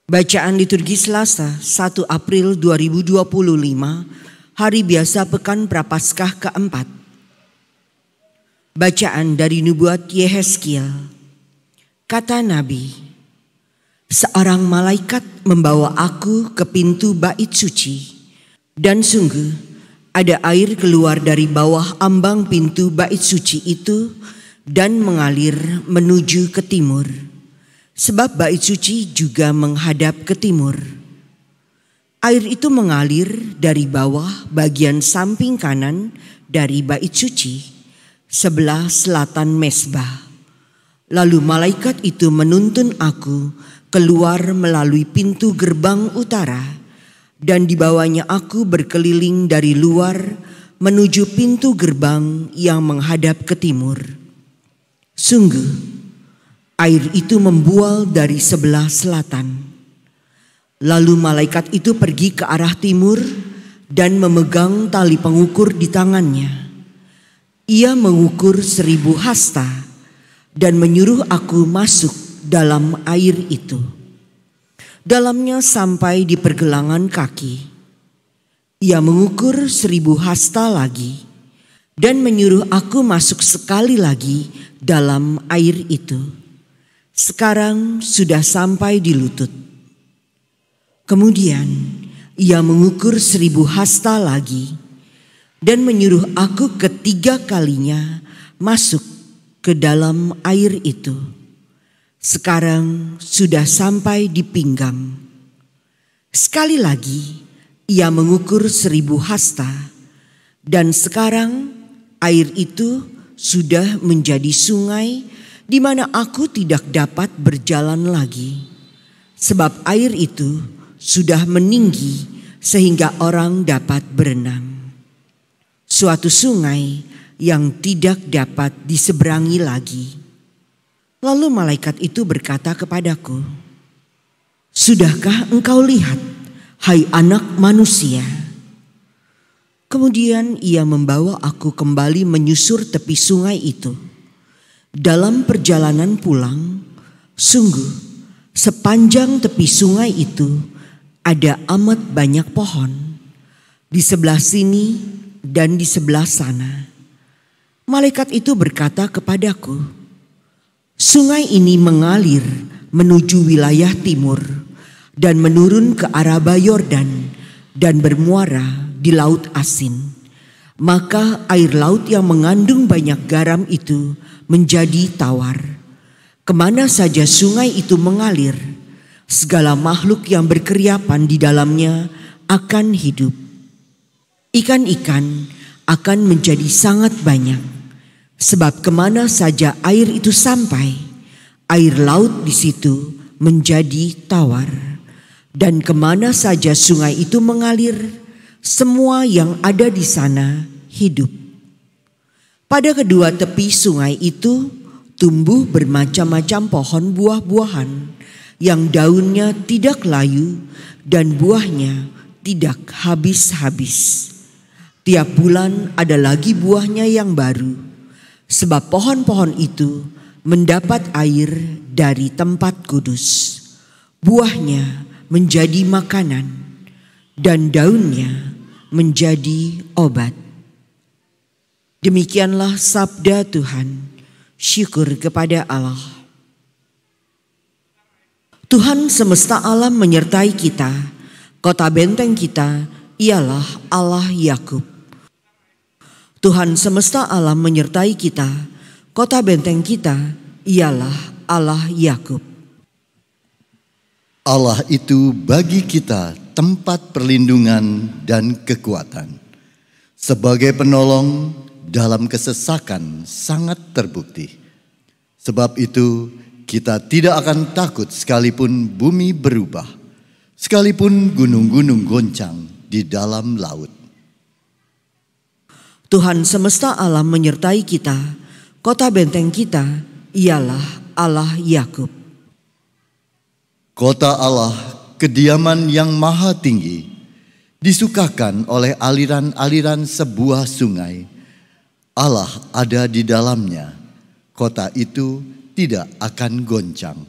Bacaan liturgi Selasa 1 April 2025, Hari Biasa Pekan Prapaskah keempat. Bacaan dari Nubuat Yehezkiel. Kata Nabi, seorang malaikat membawa aku ke pintu bait suci, dan sungguh ada air keluar dari bawah ambang pintu bait suci itu dan mengalir menuju ke timur. Sebab bait suci juga menghadap ke timur. Air itu mengalir dari bawah bagian samping kanan dari bait suci, sebelah selatan mezbah. Lalu malaikat itu menuntun aku keluar melalui pintu gerbang utara, dan dibawanya aku berkeliling dari luar menuju pintu gerbang yang menghadap ke timur. Sungguh, air itu membual dari sebelah selatan. Lalu malaikat itu pergi ke arah timur dan memegang tali pengukur di tangannya. Ia mengukur 1000 hasta dan menyuruh aku masuk dalam air itu. Dalamnya sampai di pergelangan kaki. Ia mengukur 1000 hasta lagi dan menyuruh aku masuk sekali lagi dalam air itu. Sekarang sudah sampai di lutut. Kemudian ia mengukur 1000 hasta lagi dan menyuruh aku ketiga kalinya masuk ke dalam air itu. Sekarang sudah sampai di pinggang. Sekali lagi ia mengukur 1000 hasta dan sekarang air itu sudah menjadi sungai di mana aku tidak dapat berjalan lagi, sebab air itu sudah meninggi sehingga orang dapat berenang. Suatu sungai yang tidak dapat diseberangi lagi. Lalu malaikat itu berkata kepadaku, "Sudahkah engkau lihat, hai anak manusia?" Kemudian ia membawa aku kembali menyusur tepi sungai itu. Dalam perjalanan pulang, sungguh sepanjang tepi sungai itu ada amat banyak pohon, di sebelah sini dan di sebelah sana. Malaikat itu berkata kepadaku, "Sungai ini mengalir menuju wilayah timur dan menurun ke Araba Yordan dan bermuara di Laut Asin. Maka air laut yang mengandung banyak garam itu menjadi tawar. Kemana saja sungai itu mengalir, segala makhluk yang berkeriapan di dalamnya akan hidup. Ikan-ikan akan menjadi sangat banyak, sebab kemana saja air itu sampai, air laut di situ menjadi tawar. Dan kemana saja sungai itu mengalir, semua yang ada di sana hidup. Pada kedua tepi sungai itu tumbuh bermacam-macam pohon buah-buahan yang daunnya tidak layu dan buahnya tidak habis-habis. Tiap bulan ada lagi buahnya yang baru, sebab pohon-pohon itu mendapat air dari tempat kudus. Buahnya menjadi makanan dan daunnya menjadi obat. Demikianlah sabda Tuhan. Syukur kepada Allah. Tuhan semesta alam menyertai kita. Kota benteng kita ialah Allah Yakub. Tuhan semesta alam menyertai kita. Kota benteng kita ialah Allah Yakub. Allah itu bagi kita tempat perlindungan dan kekuatan. Sebagai penolong dalam kesesakan sangat terbukti. Sebab itu kita tidak akan takut sekalipun bumi berubah, sekalipun gunung-gunung goncang di dalam laut. Tuhan semesta alam menyertai kita. Kota benteng kita ialah Allah Yakub. Kota Allah, kediaman yang maha tinggi, disukakan oleh aliran-aliran sebuah sungai. Allah ada di dalamnya. Kota itu tidak akan goncang.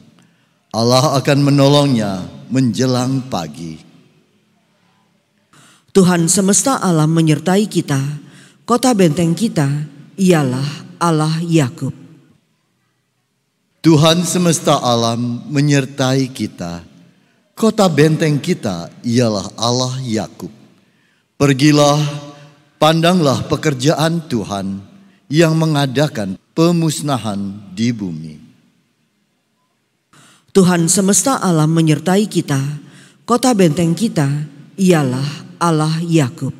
Allah akan menolongnya menjelang pagi. Tuhan semesta alam menyertai kita, kota benteng kita ialah Allah Yakub. Tuhan semesta alam menyertai kita, kota benteng kita ialah Allah Yakub. Pergilah, pandanglah pekerjaan Tuhan yang mengadakan pemusnahan di bumi. Tuhan semesta alam menyertai kita, kota benteng kita ialah Allah Yakub.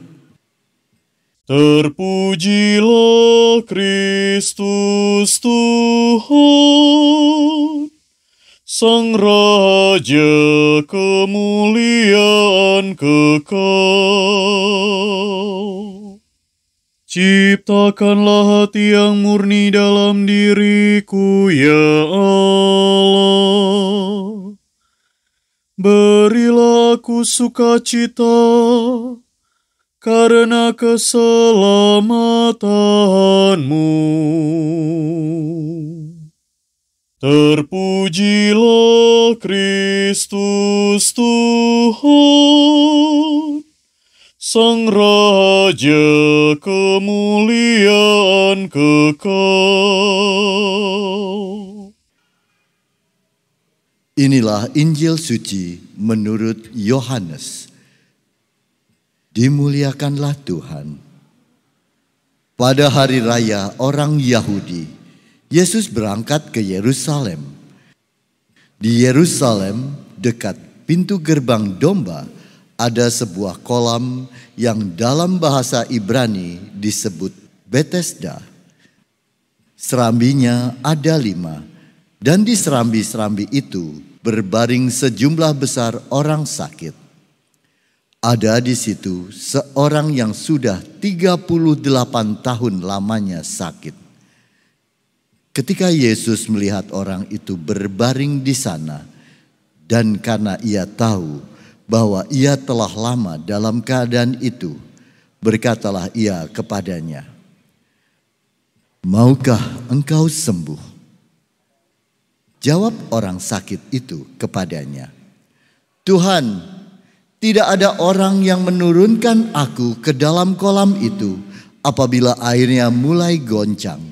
Terpujilah Kristus Tuhan, Sang Raja kemuliaan kekal. Ciptakanlah hati yang murni dalam diriku, ya Allah. Berilah aku sukacita karena keselamatanmu. Terpujilah Kristus Tuhan, Sang Raja kemuliaan kekal. Inilah Injil suci menurut Yohanes. Dimuliakanlah Tuhan. Pada hari raya orang Yahudi, Yesus berangkat ke Yerusalem. Di Yerusalem, dekat pintu gerbang domba, ada sebuah kolam yang dalam bahasa Ibrani disebut Betesda. Serambinya ada 5, dan di serambi-serambi itu berbaring sejumlah besar orang sakit. Ada di situ seorang yang sudah 38 tahun lamanya sakit. Ketika Yesus melihat orang itu berbaring di sana, dan karena ia tahu bahwa ia telah lama dalam keadaan itu, berkatalah ia kepadanya, "Maukah engkau sembuh?" Jawab orang sakit itu kepadanya, "Tuhan, tidak ada orang yang menurunkan aku ke dalam kolam itu apabila airnya mulai goncang.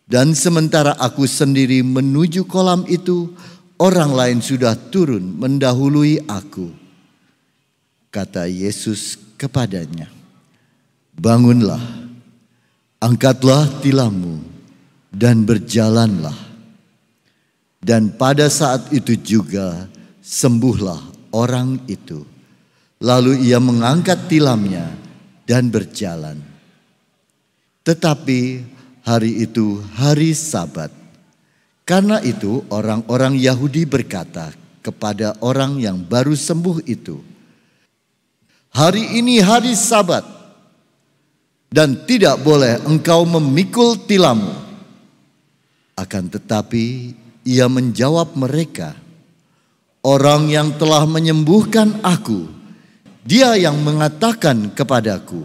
Dan sementara aku sendiri menuju kolam itu, orang lain sudah turun mendahului aku." Kata Yesus kepadanya, "Bangunlah, angkatlah tilammu dan berjalanlah." Dan pada saat itu juga sembuhlah orang itu. Lalu ia mengangkat tilamnya dan berjalan. Tetapi hari itu hari Sabat. Karena itu orang-orang Yahudi berkata kepada orang yang baru sembuh itu, "Hari ini hari Sabat, dan tidak boleh engkau memikul tilammu." Akan tetapi ia menjawab mereka, "Orang yang telah menyembuhkan aku, dia yang mengatakan kepadaku,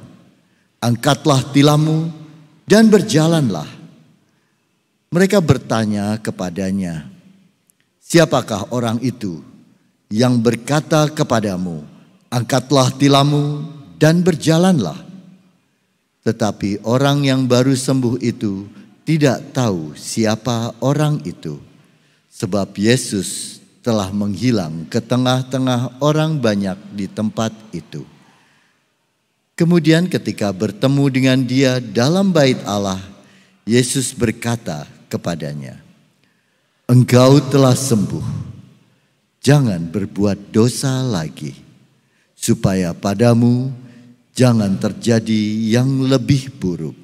angkatlah tilammu dan berjalanlah." Mereka bertanya kepadanya, "Siapakah orang itu yang berkata kepadamu, angkatlah tilammu dan berjalanlah?" Tetapi orang yang baru sembuh itu tidak tahu siapa orang itu, sebab Yesus telah menghilang ke tengah-tengah orang banyak di tempat itu. Kemudian ketika bertemu dengan dia dalam bait Allah, Yesus berkata kepadanya, "Engkau telah sembuh. Jangan berbuat dosa lagi, supaya padamu jangan terjadi yang lebih buruk."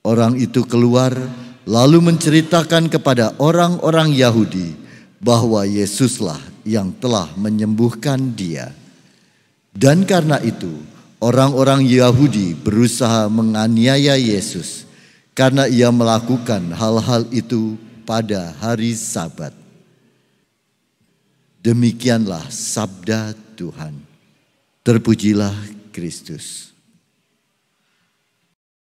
Orang itu keluar lalu menceritakan kepada orang-orang Yahudi bahwa Yesuslah yang telah menyembuhkan dia. Dan karena itu orang-orang Yahudi berusaha menganiaya Yesus karena ia melakukan hal-hal itu pada hari Sabat. Demikianlah sabda Tuhan. Terpujilah Kristus.